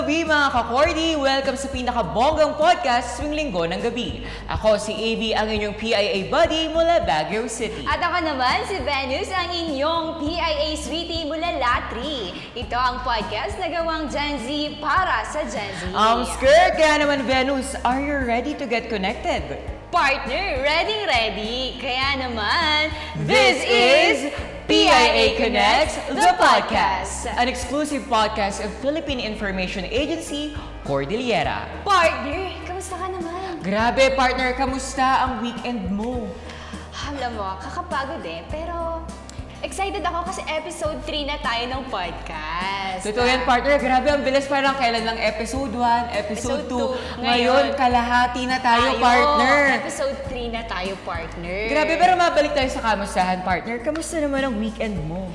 gabi mga ka-Cordy! Welcome sa pinakabonggang podcast tuwing linggo ng gabi. Ako si AV, ang inyong PIA buddy mula Baguio City. At ako naman si Venus, ang inyong PIA sweetie mula Latri. Ito ang podcast na gawang Gen Z para sa Gen Z. Skirt! Kaya naman Venus, are you ready to get connected? Partner, ready. Kaya naman, This is PIA Connects, the podcast. An exclusive podcast of Philippine Information Agency, Cordillera. Partner, kamusta ka naman? Grabe partner, kamusta ang weekend mo? Alam mo, kakapagod pero excited ako kasi episode 3 na tayo ng podcast. Totoo yan partner, grabe ang bilis, parang kailan lang episode 1, episode 2. Ngayon, kalahati na tayo partner. Episode 3 na tayo partner. Grabe, pero mabalik tayo sa kamustahan partner. Kamusta naman ang weekend mo?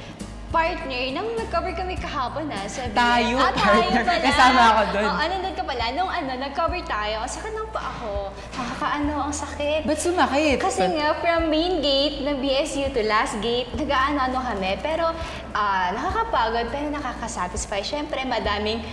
Partner, nang nag-cover kami kahapon sabi tayo, partner. Tayo kasama ako doon. Nandun ka pala. Nung nag-cover tayo, sakit ng pa ako. Ang sakit. Ba't sumakit? Kasi nga, from main gate ng BSU to last gate, nag-ano kami. Pero, nakakapagod, pero nakakasatisfy. Siyempre, madaming,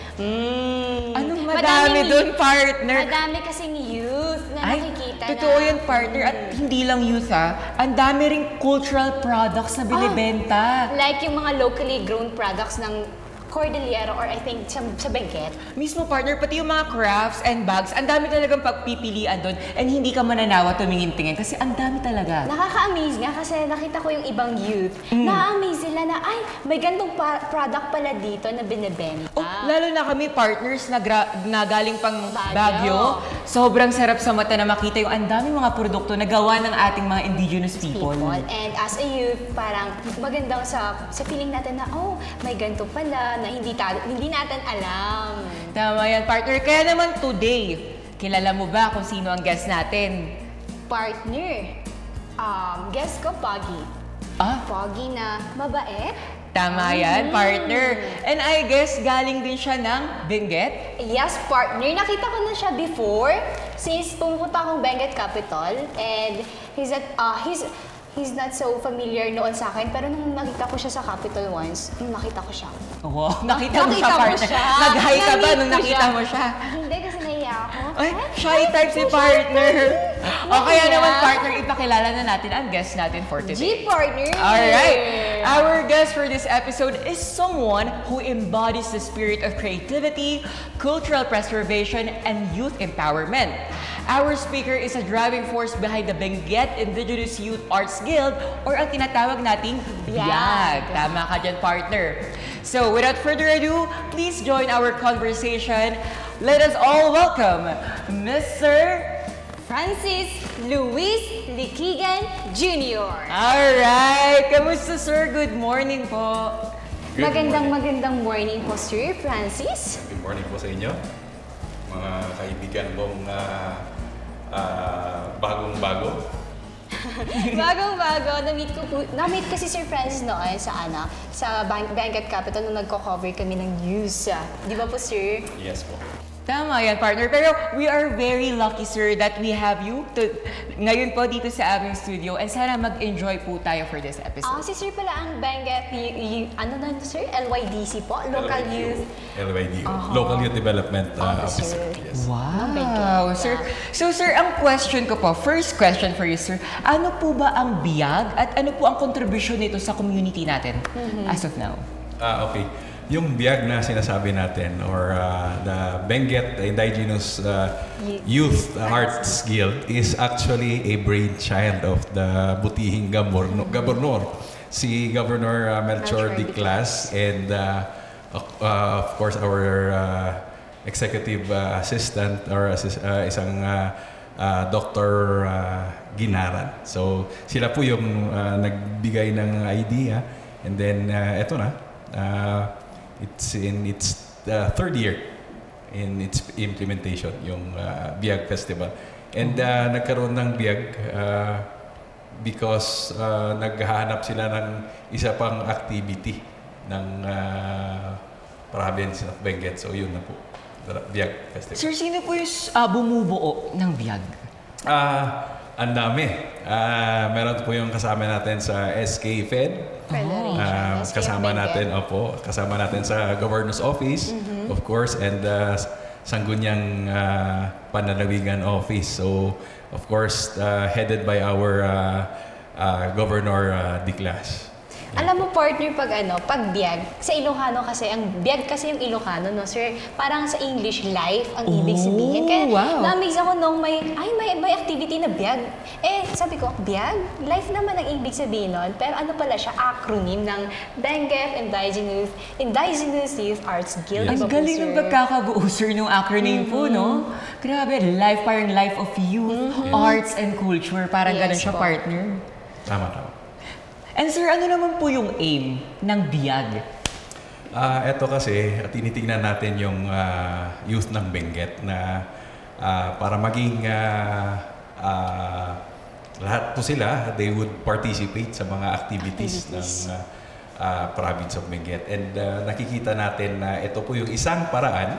Anong madami doon, partner? Madami kasing youth na nakikita na. Totoo yan, partner. At hindi lang youth, ang dami ring cultural products na binibenta. Like yung mga locally grown products ng Cordillera or I think sa Benguet. Mismo partner, pati yung mga crafts and bags, ang dami talagang pagpipilian doon and hindi ka mananawa tumingin-tingin kasi ang dami talaga. Nakaka-amaze nga kasi nakita ko yung ibang youth. Na-amaze sila na, ay, may gantong product pala dito na binibenta. Lalo na kami partners na galing pang Baguio. Sobrang sarap sa mata na makita yung ang daming mga produkto na gawa ng ating mga indigenous people. And as a youth, parang magandang sa feeling natin na, may ganito pala, na hindi natin alam. Tama yan, partner. Kaya naman today, kilala mo ba kung sino ang guest natin? Partner, guest ko, Pogi. Pogi na mabait. Tama yan, partner. And I guess galing din siya ng Benguet? Yes, partner. Nakita ko na siya before since pumunta akong Benguet Capital. And he's not so familiar noon sa akin, pero nung nakita ko siya sa Capital once, nakita ko siya. Wow, nakita mo siya, partner. Nag-hi ka ba nung nakita mo siya? Hindi, kasi nahiya ako. Ay, shy type si partner. O kaya naman, partner, ipakilala na natin ang guest natin for today. Partner! Alright, our guest for this episode is someone who embodies the spirit of creativity, cultural preservation, and youth empowerment. Our speaker is a driving force behind the Benguet Indigenous Youth Arts Guild or ang tinatawag nating BIAG. Tama ka dyan, partner. So, without further ado, please join our conversation. Let us all welcome Mr. Francis Luis Liquigan Jr. Alright! Kamusta, sir? Good morning po. Magandang morning po, Sir Francis. Good morning po sa inyo. Mga kaibigan mong bagong-bago. Bagong-bago. Na-meet kasi Sir Francis noon sa Benguet Capital nung nagko-cover kami ng news. Di ba po, Sir? Yes po. Tama yan, partner. Pero we are very lucky, sir, that we have you ngayon po dito sa aming studio and sana mag-enjoy po tayo for this episode. Si Sir pala ang Benguet, Sir? LYDC po? Local Youth. LYD. Local Youth Development Officer. Yes. Wow, sir. So, sir, ang question ko po, first question for you, sir. Ano po ba ang BIAG at ano po ang contribution nito sa community natin as of now? Okay. Yung BIAG na sinasabi natin or the Benguet Indigenous Youth Arts Guild is actually a brainchild of the butihing Gobernador, si Governor Melchor Diclas and of course our executive assistant or isang Dr. Ginaran. So sila po yung nagbigay ng idea and then eto na. It's in its third year in its implementation, yung BIAG Festival. And nagkaroon ng BIAG because naghahanap sila ng isa pang activity ng province of Benguet. So yun na po, BIAG Festival. Sir, sino po yung bumubuo ng BIAG? Ang dami. Meron po yung kasama natin sa SK Fed. Federation. Kasama natin sa Governor's Office. of course, and Sangguniang Panlalawigan Office. So, of course, headed by our Governor Diclas. Alam mo, partner, pag biyag, sa Ilocano kasi, ang biyag kasi yung Ilocano, no, sir? Parang sa English, life ang ibig sabihin. Kaya wow. na-amaze ako nung may activity na biyag. Sabi ko, biyag? Life naman ang ibig sabihin nun. Pero ano pala siya? Acronym ng Benguet Indigenous Youth Arts Guild. Ang Diba po, galing ng sir? pagkakabuo, sir, ng acronym po, no? Grabe, life, parang life of youth, arts and culture. Parang Yes ganun siya, po. partner. Tama. And sir, ano naman po yung aim ng biyag? Ito kasi, tinitingnan natin yung youth ng Benguet na para maging lahat po sila, they would participate sa mga activities. ng province of Benguet. And nakikita natin na ito po yung isang paraan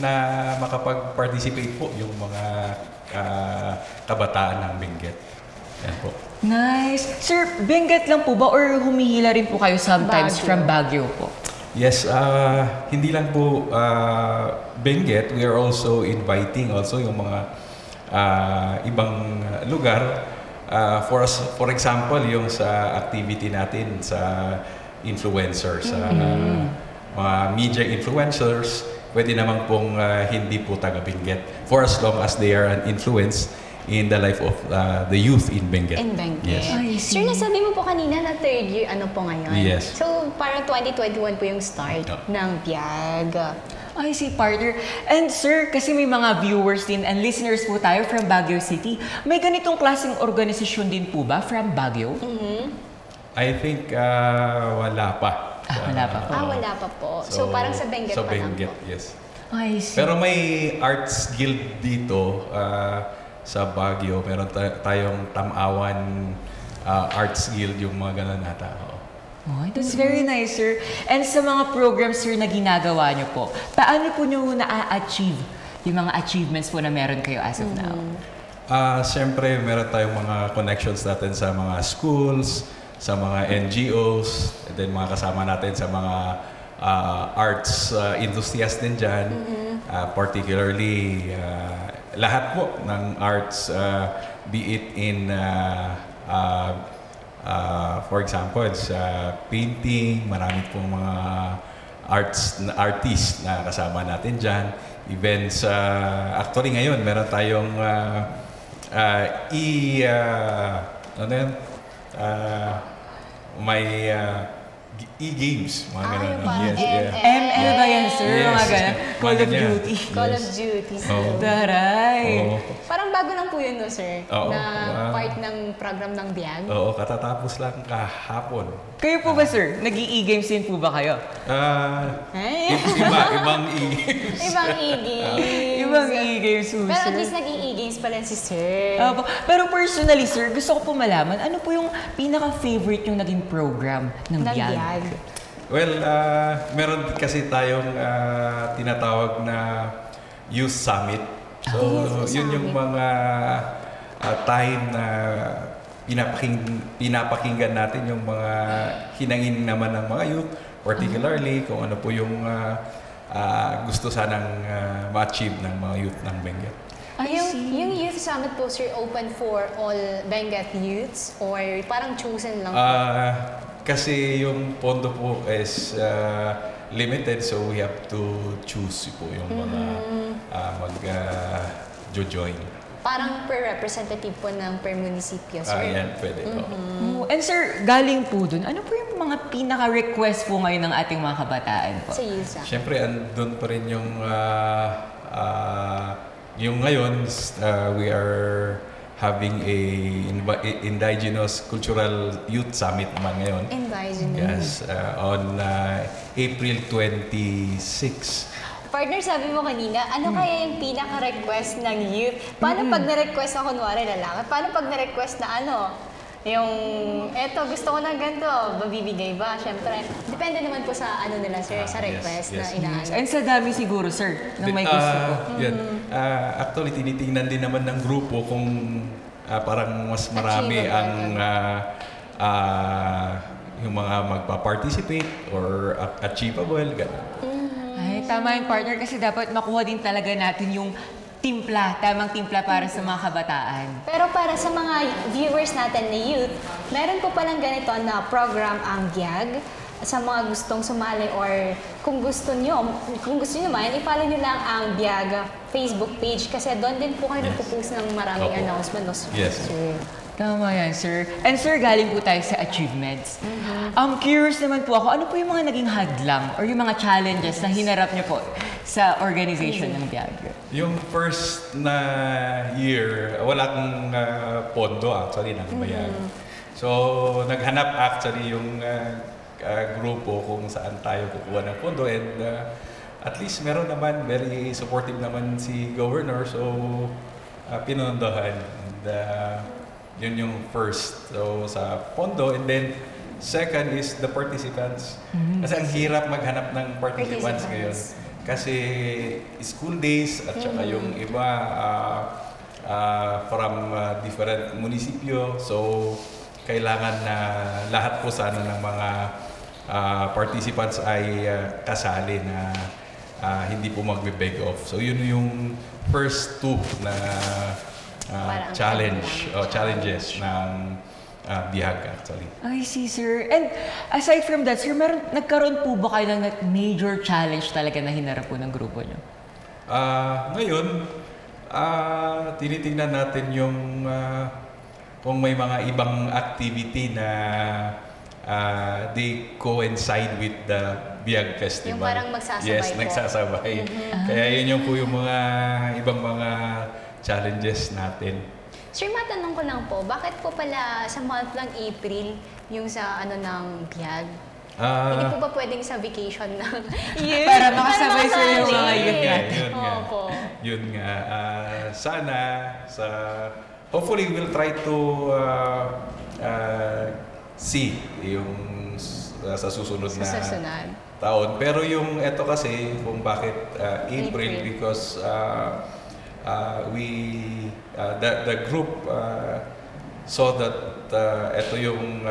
na makapag-participate po yung mga kabataan ng Benguet. Yan po. Nice. Sir, Benguet lang po ba or humihila rin po kayo sometimes Baguio. from Baguio po? Yes, hindi lang po Benguet, we are also inviting also yung mga ibang lugar. For example, yung sa activity natin sa influencers, mga media influencers, pwede naman pong hindi po taga Benguet for as long as they are an influence in the life of the youth in Benguet. In Benguet. Yes. I see. Sir, nasabi mo po kanina na third year, ano po ngayon? Yes. So, parang 2021 po yung start ng biyag. I see, partner. And sir, kasi may mga viewers din and listeners po tayo from Baguio City. May ganitong klaseng organisasyon din po ba from Baguio? I think wala pa. Wala pa po. Wala pa po. So, parang sa Benguet sa pa lang Benguet, po. yes. I see. Pero may arts guild dito sa Baguio. Meron tayong Tamawan Arts Guild, yung mga ganun nata. Oh, that's very nice, sir. And sa mga programs, sir, na ginagawa niyo po, paano po niyo na-achieve yung mga achievements po na meron kayo as of now? Siyempre, meron tayong mga connections natin sa mga schools, sa mga NGOs, and then mga kasama natin sa mga arts enthusiasts din dyan. Particularly, lahat po ng arts, be it in, for example, sa painting, marami pong mga artists na kasama natin dyan. Events, actually ngayon, meron tayong may e-games, mga ganun. ML ba yan, sir? Yes. Mga ganun. Call Mga of ganyan. Duty. Call of Duty. Oo. Taray. Oo. Parang bago lang po yun, no, sir? Oo. Na part ng program ng biyag. Oo, katatapos lang kahapon. Kayo po ba, sir? Nag-i-games din po ba kayo? Ibang e-games. Ibang e-games. Ibang e-games po, Pero sir. at least nag-i-games pala si sir. Pero personally, sir, gusto ko po malaman, ano po yung pinaka-favorite yung naging program ng ng biyag? biyag. Well, meron kasi tayong tinatawag na Youth Summit. So, Youth yun yung Summit. mga time na pinapakinggan natin yung mga hinangin naman ng mga youth, particularly kung ano po yung gusto sanang ma-achieve ng mga youth ng Benguet. Yung Youth Summit po, sir, open for all Benguet youths or parang chosen lang po? Kasi yung pondo po is limited, so we have to choose po yung mga mag-join. Parang per representative po ng per munisipyo, sir. Yan, pwede. Oh, and sir, galing po dun, ano po yung mga pinaka-request po ngayon ng ating mga kabataan po? Sa Youth Summit. Siyempre, andun pa rin yung ngayon, we are having a Indigenous Cultural Youth Summit naman ngayon. Indigenous. Yes, on April 26. Partner, sabi mo kanina, ano kaya yung pinaka-request ng youth? Paano pag na-request na kunwari lalaki? Paano pag na-request na yung, eto, gusto ko ng ganito, mabibigay ba? Siyempre, depende naman po sa nila, sir, sa request yes. na inaano. And sa dami siguro, sir, ng may gusto po. Yan. Actually, tinitingnan din naman ng grupo kung parang mas marami Achievable. yung mga magpa-participate or achievable. Ganun. Ay, Tama yung partner kasi dapat makuha din talaga natin yung tamang timpla para sa mga kabataan. Pero para sa mga viewers natin na youth, meron po palang ganito na program ang BIAG sa mga gustong sumali or kung gusto nyo man, i-follow nyo lang ang BIAG Facebook page kasi doon din po kayo nagpo-post ng maraming announcement. No? Yes. Sir. Tama yan, sir. And sir, galing po tayo sa achievements. Curious naman po ako, ano po yung mga naging hadlang or yung mga challenges na hinarap niyo po sa organization ng BIAG? Yung first na year, wala akong pondo actually ng BIAG. So, naghanap actually yung grupo kung saan tayo kukuha ng pondo and at least meron naman, very supportive naman si Governor. So, pinondohan. And, yun yung first. So, sa pondo. And then, second is the participants. Kasi ang hirap maghanap ng participants ngayon. Kasi school days at saka yung iba from different munisipyo. So, kailangan na lahat po sana ng mga participants ay kasali na hindi po magbe-beg off. So, yun yung first two na challenges ng BIAG actually. I see, sir. And aside from that, sir, nagkaroon po ba kayo ng major challenge talaga na hinarap po ng grupo nyo? Ngayon, tinitingnan natin yung kung may mga ibang activity na they coincide with the BIAG Festival. Yung parang magsasabay yes, po. nagsasabay. Kaya yun yung po yung mga ibang mga challenges natin. Sir, matanong ko lang po, bakit po pala sa month ng April yung sa ng BIAG? Hindi po ba pwedeng sa vacation ng youth? Para makasabay sa yung mga youth Yun nga. Yun nga. Sana, hopefully we'll try to see yung sa susunod na taon. Pero yung eto kasi, kung bakit April, because the group saw that ito yung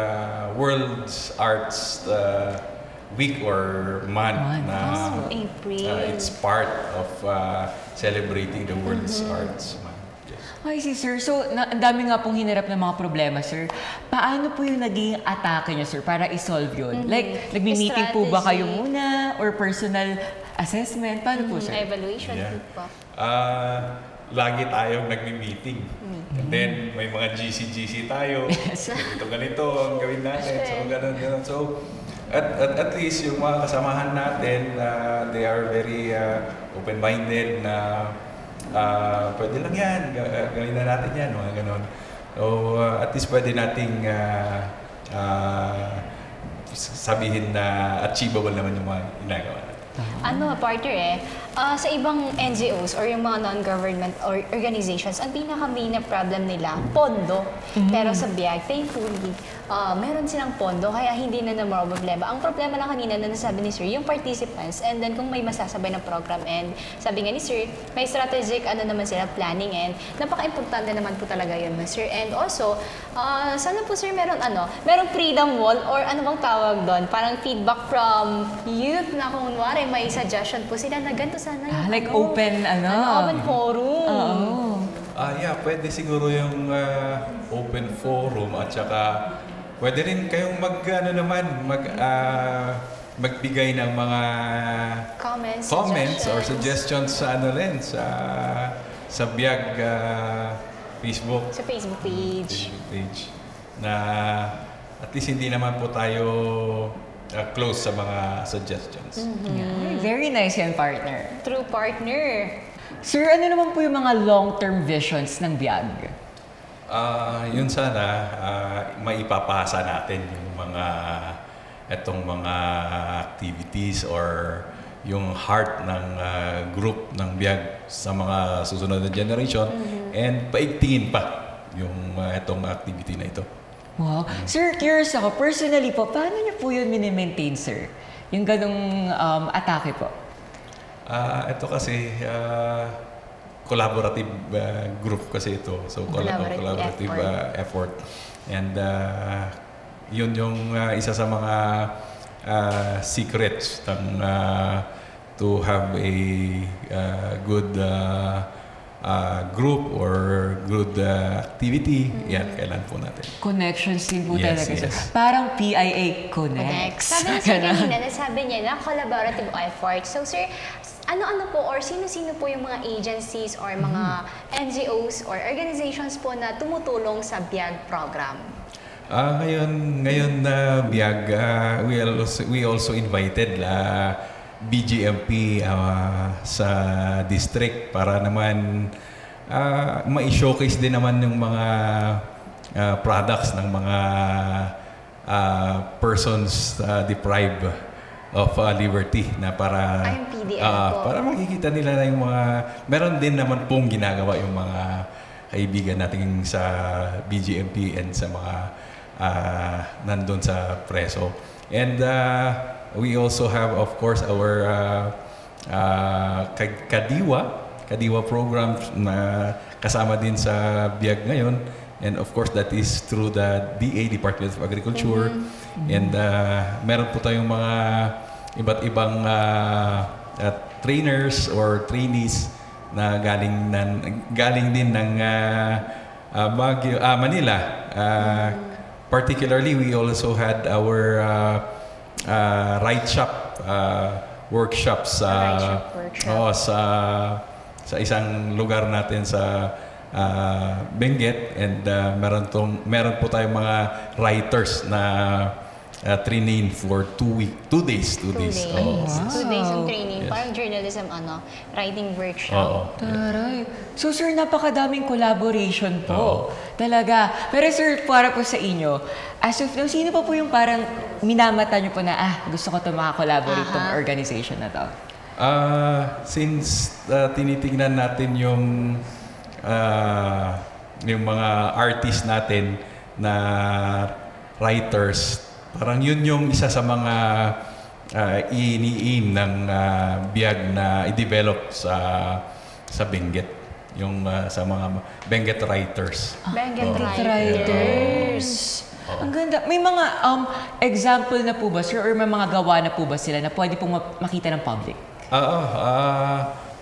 World's Arts Week or month na April. it's part of celebrating the World's Arts Month. Yes. I see, sir. So, ang dami nga pong hinarap ng mga problema, sir. Paano po yung naging atake niyo, sir, para i-solve yun? Like, nagmi-meeting po ba kayo muna or personal assessment? Paano po, sir? Evaluation po. Lagi tayong nagmi-meeting. And then, may mga GC tayo. Ganito ang gawin natin. So, ganun. So, at least yung mga kasamahan natin, they are very open-minded na pwede lang yan, gawin na natin yan, mga ganun. So, at least pwede nating sabihin na achievable naman yung mga ginagawa natin. Partner sa ibang NGOs or yung mga non-government organizations, ang pinaka-main na problem nila, pondo. Pero sa BIAG, thankfully, meron silang pondo, kaya hindi na problema. Ang problema lang kanina na nasabi ni Sir, yung participants, and then kung may masasabay na program, and sabi nga ni Sir, may strategic naman sila, planning, and napaka-importante naman po talaga yun, Sir. And also, sana po Sir, merong freedom wall or ano bang tawag doon? Parang feedback from youth na kung kunwari may suggestion po sila na ganito sana yung like open, open forum. Pwede siguro yung open forum at saka pwede rin kayong magbigay ng mga comments or suggestions sa sa BIAG Facebook. Sa Facebook page. Na at least hindi naman po tayo close sa mga suggestions. Very nice yan, partner. True partner. Sir, ano naman po yung mga long-term visions ng BIAG? Yun sana, maipapasa natin yung etong mga activities or yung heart ng group ng BIAG sa mga susunod na generation and paigtingin pa yung etong activity na ito. Wow. Sir, curious ako, personally po, paano niyo po yun mini-maintain, sir? Yung ganong atake po? Ito kasi, collaborative group kasi ito. So, collaborative effort. And yun yung isa sa mga secrets ng to have a good group or good activity, yan, kailan po natin. Connections din po Yes, talaga. yes. Sir. Parang PIA Connects. Sabi niya kanina, nasabi niya na collaborative effort. So sir, ano-ano po or sino-sino po yung mga agencies or mga NGOs or organizations po na tumutulong sa BIAG program? Ngayon na BIAG, we also invited BGMP sa district para naman ma-showcase din naman yung mga products ng mga persons deprived of liberty na para yung PDL po. para makikita nila na yung mga meron din naman pong ginagawa yung mga kaibigan natin sa BGMP and sa mga nandun sa preso. And we also have, of course, our Kadiwa program na kasama din sa BIAG ngayon. And of course, that is through the DA, Department of Agriculture. And meron po tayong mga iba't ibang trainers or trainees na galing din ng Manila. Particularly, we also had our ride shop workshops sa isang lugar natin sa Benguet, and meron po tayong mga writers na training for 2 days. Oh, 2 days yung training. Yes. Parang journalism, writing workshop. Taray. So sir, napakadaming collaboration po. Talaga. Pero sir, para po sa inyo, as of now, sino pa po yung parang minamata nyo po na, gusto ko ito makakollaborate tong organization na to? Since tinitingnan natin yung mga artists natin na writers, parang yun yung isa sa mga iniim ng BIAG na i-develop sa Benguet, yung sa mga Benguet writers. Benguet Writers. Ang ganda. May mga example na po ba, sir, or may mga gawa na po ba sila na pwede pong makita ng public?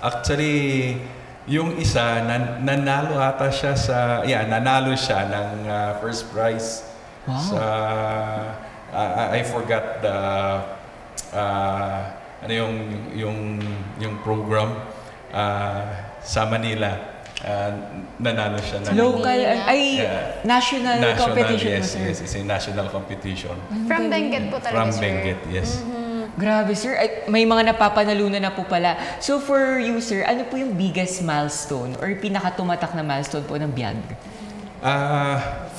Actually, yung isa, nanalo ata siya nanalo siya ng first prize. Wow. Sa I forgot the yung program sa Manila. Nanalo siya ng Local, national competition yes, po, sir. yes, it's a national competition. From Benguet po talaga, From sir. Benguet, yes. Grabe, sir. Ay, may mga napapanalunan na po pala. So for you, sir, ano po yung biggest milestone or pinakatumatak na milestone po ng BIAG?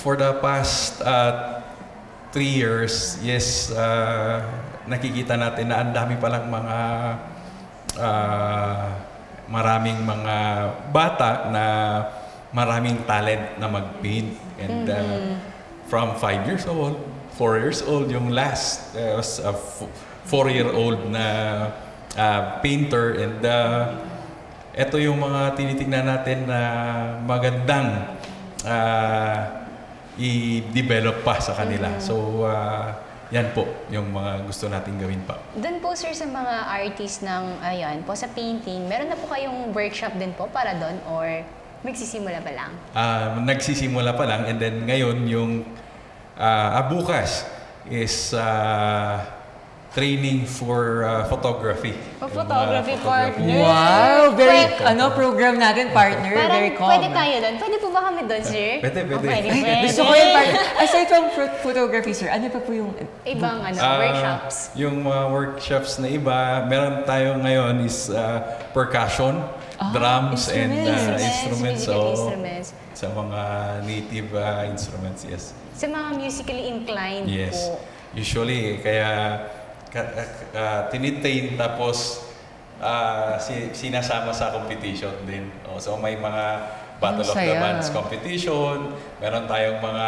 For the past 3 years, yes, nakikita natin na ang dami palang mga maraming mga bata na maraming talent na mag-paint. And from 5 years old, 4 years old, yung last was a 4-year-old na painter. And ito yung mga tinitingnan natin na magandang i-develop pa sa kanila. So, yan po yung mga gusto nating gawin pa. Doon po, sir, sa mga artist ng, po sa painting, meron na po kayong workshop din po para doon or magsisimula pa lang? Nagsisimula pa lang, and then ngayon yung bukas is training for photography. Photography partner. Wow! Very, program natin, partner. Parang very common. pwede tayo doon. Pwede po ba kami doon, sir? Pwede. Pwede. Gusto ko yung partner. Aside from photography, sir, ano pa po yung... Ibang workshops. Yung mga workshops na iba, meron tayo ngayon is percussion, drums, and instruments. Musical instruments. Sa mga native instruments, yes. Sa mga musically inclined Yes. po. Usually, kaya tinitrain tapos sinasama sa competition din. So may mga Battle of the Bands competition, meron tayong mga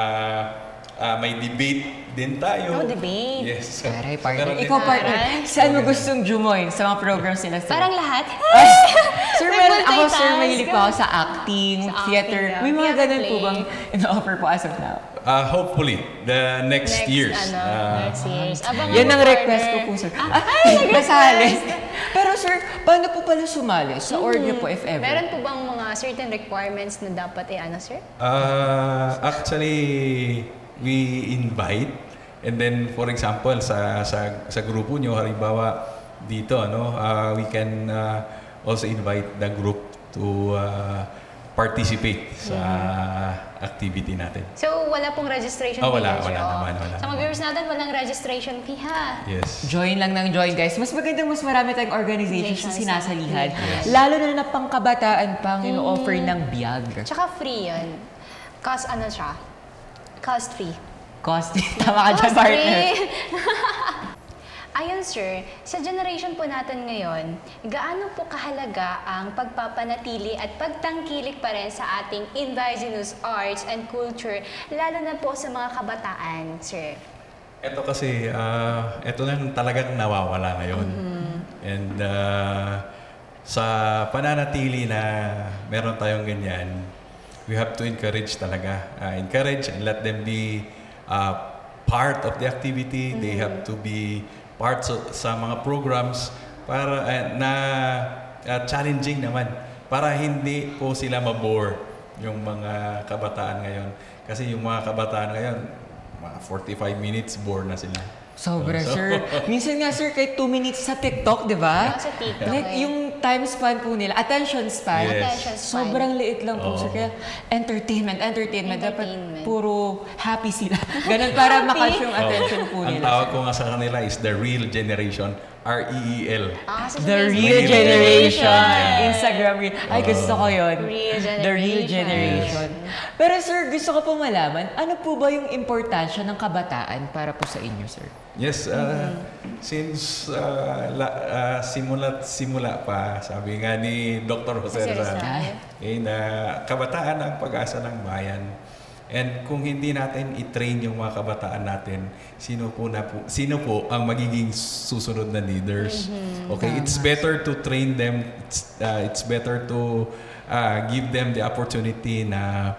may debate din tayo. Debate. Yes. Aray, partner. Ikaw, partner, saan mo gustong jumoin sa mga programs nila, sir? Parang lahat. Sir, mahilig pa ako sa acting, Sa theater. acting, May mga theater ganun po play. bang in-offer po as of now? Hopefully, the next years. Next years. Abangan Yan mo, ang request ko partner. po, sir. Masali. Pero sir, paano po pala sumali sa org niyo po, if ever? Meron po bang mga certain requirements na dapat sir? Actually, we invite. And then, for example, sa grupo nyo, halimbawa dito, we can also invite the group to participate sa activity natin. So, wala pong registration fee? Wala sir? naman. Sa mga viewers natin, walang registration fee ha? Yes. Join lang ng join, guys. Mas magandang mas marami tayong organizations na sinasalihan. Yes. Lalo na pangkabataan pang ino-offer ng biyag. Tsaka free yun. Cost siya? Cost free. Cost. Tama ka dyan, Cost partner. free. Ayun sir, sa generation po natin ngayon, gaano po kahalaga ang pagpapanatili at pagtangkilik pa rin sa ating indigenous arts and culture, lalo na po sa mga kabataan, sir? Ito kasi, ito lang talagang nawawala ngayon. And sa pananatili na meron tayong ganyan, we have to encourage talaga. Encourage and let them be part of the activity. They have to be parts sa mga programs para challenging naman para hindi po sila mabore yung mga kabataan ngayon. Kasi yung mga kabataan ngayon, mga 45 minutes bore na sila. Sobra, sir. Minsan nga, sir, kahit 2 minutes sa TikTok, di ba? Sa TikTok. Like, yung time span po nila, attention span, Yes. Attention span. sobrang liit lang po, sir. Kaya entertainment. Dapat puro happy sila. Ganun para makas yung attention po Ang nila. tawag ko nga sa kanila is the real generation, REEL. The Real Real Generation. Generation. Instagram Reel. Ay, gusto ko yun. Real The Real Generation. Generation. Pero sir, gusto ko pong malaman, ano po ba yung importansya ng kabataan para po sa inyo, sir? Yes, since simula pa, sabi nga ni Dr. Jose Rizal, na kabataan ang pag-asa ng bayan. And kung hindi natin i-train yung mga kabataan natin, sino po ang magiging susunod na leaders? Okay, it's better to train them. It's better to give them the opportunity na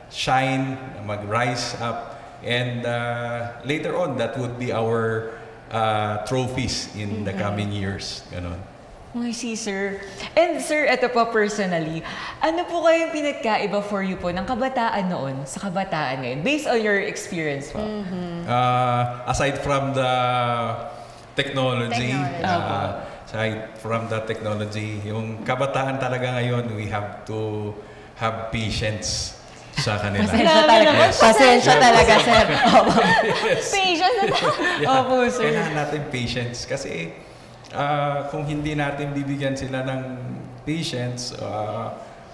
shine, mag-rise up, and later on, that would be our trophies in the coming years. Ganon. I see, sir. And sir, eto po personally, ano po kayong pinagkaiba for you po ng kabataan noon sa kabataan ngayon? Based on your experience po. Aside from the technology, yung kabataan talaga ngayon, we have to have patience sa kanila. Pasensya talaga, sir. Patience na Opo, sir. Kailangan natin patience kasi kung hindi natin bibigyan sila ng patience,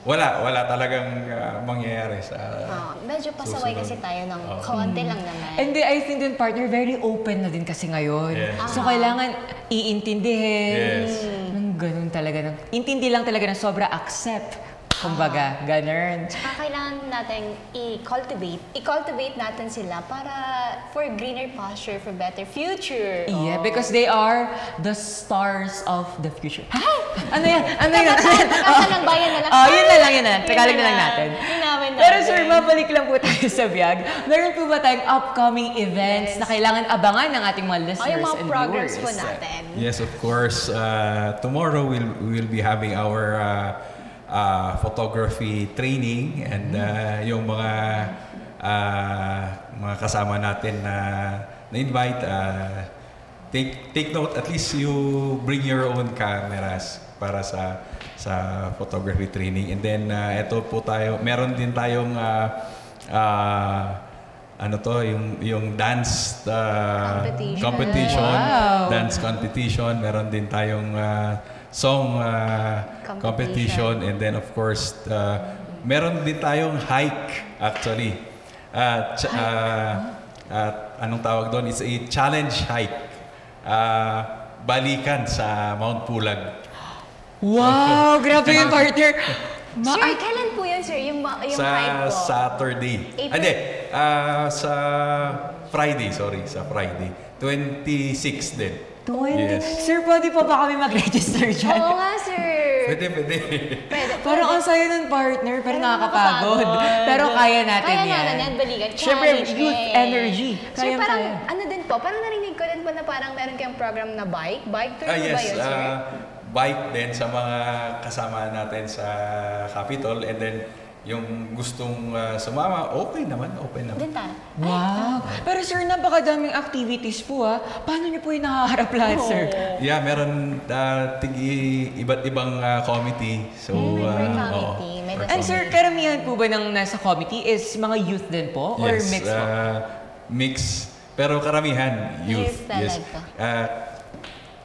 wala talagang mangyayari sa medyo pasaway kasi tayo ng kaunti lang naman. And I think din, partner, very open na din kasi ngayon. Yes. So, kailangan iintindihin. Yes. Nang ganun talaga. Intindi lang talaga ng sobra, accept. Kumbaga, ganun. Tsaka kailangan natin i-cultivate natin sila para for greener pasture, for better future. Yeah, because they are the stars of the future. Ano yan? Kabataan ng bayan na lang. Yun na lang. Tagalog na lang natin. Pero sir, mabalik lang po tayo sa biyag. Meron po ba tayong upcoming events na kailangan abangan ng ating mga listeners yung mga and programs viewers? po natin. Yes, of course. Tomorrow we'll be having our photography training, and yung mga kasama natin na invite, take note, at least you bring your own cameras para sa photography training. And then ito po meron din tayong yung dance competition. Wow. Dance competition. Meron din tayong song competition, and then of course meron din tayong hike actually. Anong tawag doon? It's a challenge hike. Balikan sa Mount Pulag. Wow! Grabe yung partner! Sir, kailan po yun, sir? Yung hike po? Saturday. Hindi. Sa Friday, sa Friday. 26 din. 20. Yes. Sir, pwede pa ba kami mag-register dyan? Oo nga, sir. Pwede. Pwede. Parang ang saya ng partner, pero nakakapagod. Pero kaya natin Kaya yan. natin yan, balikan. Siyempre, youth energy. Sir, parang Kaya. ano din po, parang narinig ko din po na parang meron kayong program na bike tour po ba Yes, yun, sir? bike din sa mga kasama natin sa Capitol, and then yung gustong sumama, okay naman. Din tayo. Wow. Pero sir, napakadaming activities po Paano niyo po yung nakaharap lahat, sir? Yeah, meron iba't ibang committee. So, May oo. committee. May And sir, karamihan po ba ng nasa committee is mga youth din po? Or Yes, mix po? mix. Pero karamihan, youth. Youth Yes. talaga.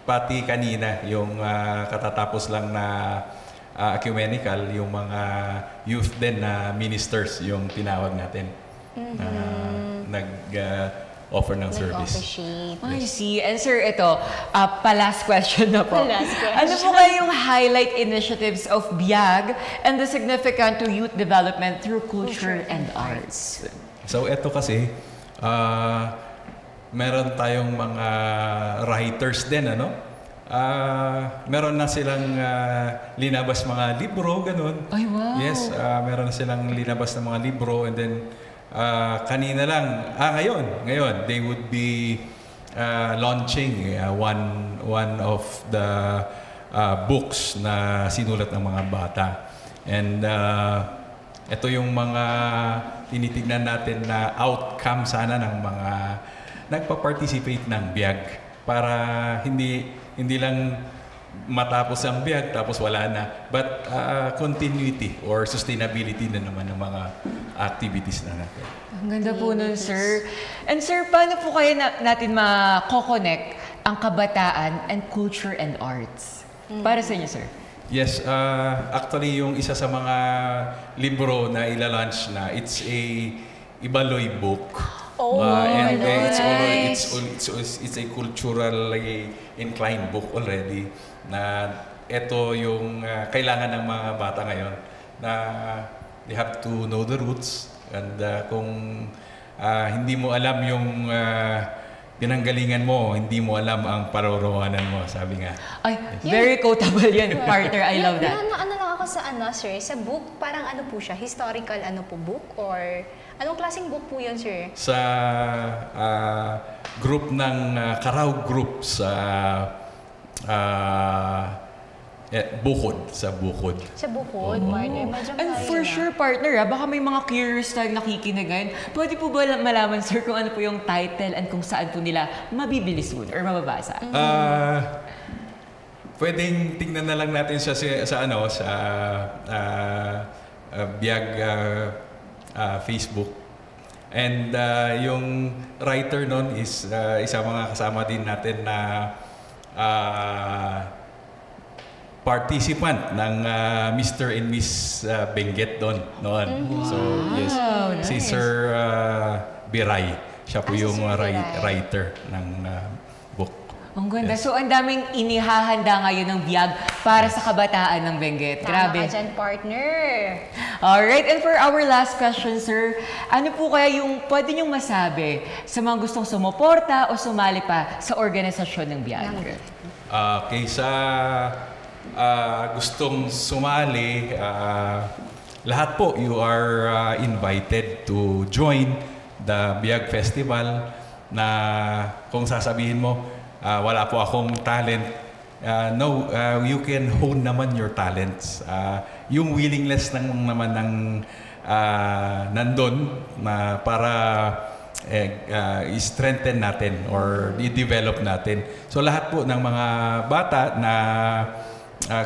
Pati kanina, yung katatapos lang na ecumenical, yung mga youth din na ministers, yung tinawag natin. Nag-offer ng service. Nag-officiate. I see. And sir, ito, pa-last question na po. Pa-last question. Ano po kaya yung highlight initiatives of BIAG and the significant to youth development through culture and arts? So, ito kasi, meron tayong mga writers din, meron na silang linabas mga libro, ganun. Ay, wow. Yes, meron na silang linabas ng mga libro, and then kanina lang, ngayon, they would be launching one of the books na sinulat ng mga bata. And ito yung mga tinitignan natin na outcome sana ng mga nagpa-participate ng BIAG, para hindi lang matapos ang BIAG tapos wala na, but continuity or sustainability na naman ng mga activities na natin. Ang ganda po nun, sir. And sir, paano po kaya natin mako-connect ang kabataan and culture and arts? Para sa inyo, sir. Yes, actually yung isa sa mga libro na ila-launch na, it's a Ibaloy book. And it's a culturally inclined book already, na ito yung kailangan ng mga bata ngayon, na they have to know the roots, and kung hindi mo alam yung pinanggalingan mo, hindi mo alam ang parorowanan mo, sabi nga. Ay, very quotable yan, partner. I love that. Ano lang ako sa sir, sa book, parang ano po siya, historical book, or anong klaseng book po yun, sir? Sa group ng Karaw Group sa Bukod. Sa Bukod, partner. Medyo And for sure, partner, baka may mga curious tayong nakikinig ngayon. Pwede po ba malaman, sir, kung ano po yung title and kung saan po nila mabibili soon or mababasa? Pwedeng tingnan na lang natin sa BIAG Facebook. And yung writer nun is isa mga kasama din natin na participant ng Mr. and Miss Benguet noon. So, yes. Nice. Si Sir Biray. Siya po yung si Sir Biray. writer ng book. Ang ganda. Yes. So, ang daming inihahanda ngayon ng BIAG para sa kabataan ng Benguet. Grabe. Tama ka dyan, partner. Alright, and for our last question, sir, ano po kaya yung pwede niyong masabi sa mga gustong sumuporta o sumali pa sa organisasyon ng BIAG? Kaysa gustong sumali, lahat po, you are invited to join the BIAG Festival, na kung sasabihin mo, wala po akong talent, you can hone naman your talents. Yung willingness naman ng nandun para i-strengthen natin or i-develop natin. So lahat po ng mga bata na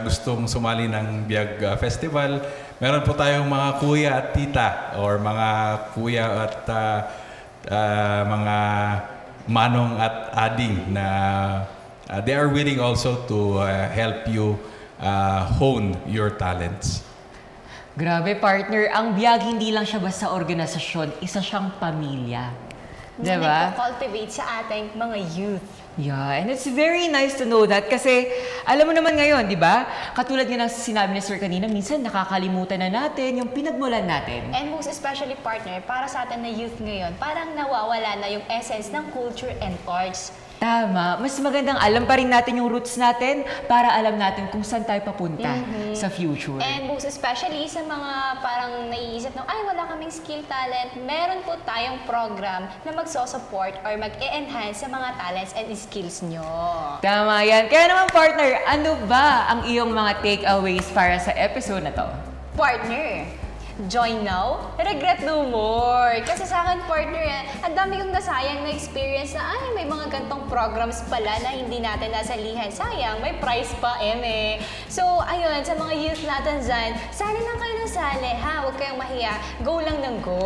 gustong sumali ng BIAG Festival, meron po tayong mga kuya at tita, or mga kuya at mga manong at ading na they are willing also to help you hone your talents. Grabe, partner. Ang BIAG hindi lang siya basta organisasyon, isa siyang pamilya. Diba? Nagpo-cultivate sa ating mga youth. Yeah, and it's very nice to know that kasi alam mo naman ngayon, di ba? Katulad nga ng sinabi ni Sir kanina, minsan nakakalimutan na natin yung pinagmulan natin. And most especially, partner, para sa atin na youth ngayon, parang nawawala na yung essence ng culture and arts. Tama. Mas magandang alam pa rin natin yung roots natin para alam natin kung saan tayo papunta sa future. And most especially sa mga parang naiisip na, ay, wala kaming skill talent, meron po tayong program na magso-support or mag-e-enhance sa mga talents and skills nyo. Tama yan. Kaya naman, partner, ano ba ang iyong mga takeaways para sa episode na to? Partner, join now, regret no more. Kasi sa akin, partner, ang dami kong nasayang na experience na, ay, may mga gantong programs pala na hindi natin nasalihan. Sayang, may prize pa, So, ayun, sa mga youth natin dyan, sali lang kayo ng sali, ha? Huwag kayong mahiya. Go lang ng go.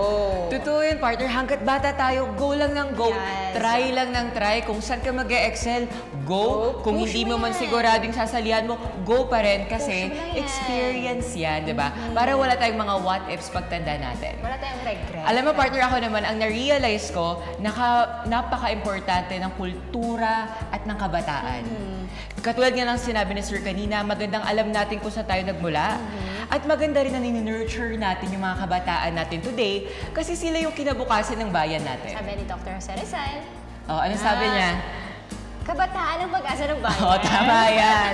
Totoo yun, partner. Hanggat bata tayo, go lang ng go. Yes. Try lang ng try. Kung saan ka mag-e-excel, go. Kung Push hindi mo mo man yan. siguradong sasalihan mo, go pa rin. Kasi Push mo lang yan. experience yan, di ba? Para wala tayong mga what-ifs pagtanda natin. Wala tayong regret. Alam mo, partner, ako naman, ang na-realize ko, napaka-importante ng kultura at ng kabataan. Katulad nga ng sinabi ni Sir kanina, magandang alam natin kung saan tayo nagmula. At maganda rin na nurture natin yung mga kabataan natin today kasi sila yung kinabukasan ng bayan natin. Sabi ni Dr. Jose Rizal, Oh, ano sabi niya? kabataan ang pag-asa ng bayan. Oh, tama yan.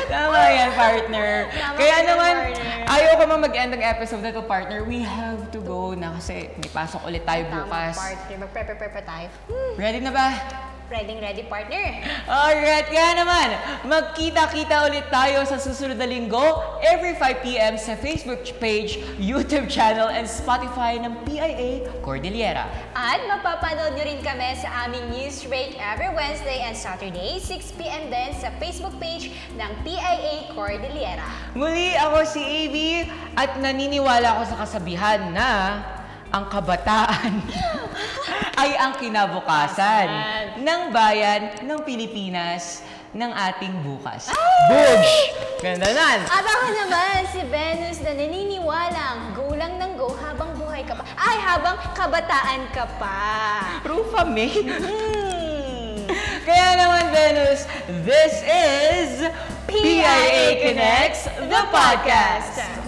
Tama yan, partner. Tama Kaya yan, naman, partner. ayaw ko mang mag-end ng episode na to, partner. We have to go na kasi may pasok ulit tayo Tama, bukas. partner. Mag-prepare pa tayo. Ready na ba? Ready, partner. Alright, kaya naman, magkita-kita ulit tayo sa susunod na linggo every 5 p.m. sa Facebook page, YouTube channel, and Spotify ng PIA Cordillera. At mapapanood nyo rin kami sa aming news break every Wednesday and Saturday, 6 p.m. din sa Facebook page ng PIA Cordillera. Muli, ako si AB at naniniwala ako sa kasabihan na ang kabataan ay ang kinabukasan ng bayan ng Pilipinas ng ating bukas. Boosh! Ganda nan! At ako naman, si Venus na naniniwalang go lang ng go habang buhay ka pa. Ay, habang kabataan ka pa. Rufa me. Kaya naman, Venus, this is PIA Connects, the podcast.